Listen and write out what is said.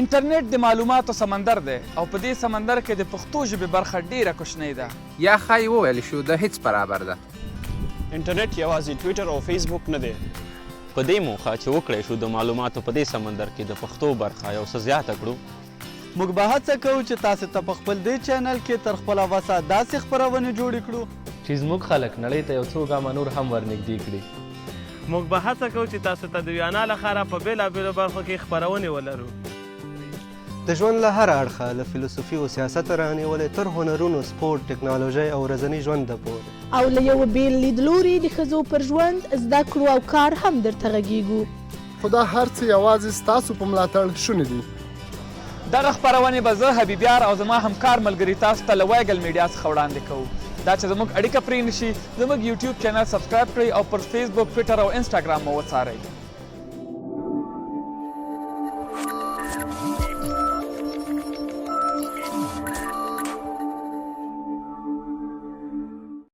انټرنیټ د معلوماتو سمندر دی او په دې سمندر کې د پښتو ژبې برخه ډیره کوچنۍ ده. یا ښایي وویل شو د هیڅ برابر ده. انټرنیټ یوازې ټویټر او فیسبوک نه دی. په دې موخه چې وکړی شو د معلوماتو په دې سمندر کې د پښتو برخه یو څه زیاته کړو. موږ به هڅه کوو چې تاسو ته په خپل دې چینل کې تر خپله وسه داسې خپرونې جوړې کړو چې زموږ خلک نړۍ ته یو څو ګامه نور هم ورنږدې کړي. موږ به هڅه کوو چې تاسو ته د ویانا لپاره په بېلابېلو برخو کې خپرونې ولرو. د ژوند له هر اړخه له فلسفي او سیاست رانیولې تر هنرونو، سپورټ، ټکنالوژۍ او ورځني ژونده پورې، او له یوه بېل لیدلوري د ښځو پر ژوند، زده کړو او کار هم درته غږیږو. خو دا هر څه یوازې ستاسو په ملاتړ شونې دي. دغه خپرونې به زه حبیبیار او زما همکار ملګري تاسو ته له وایګل میډیا څخه وړاندې کوو. دا چې زموږ اړیکه پرې نشي، زموږ یوټیوب چینل سبسکرایب کړئ او پر فیسبوک، ټویټر او انسټاګرام مو وڅارئ.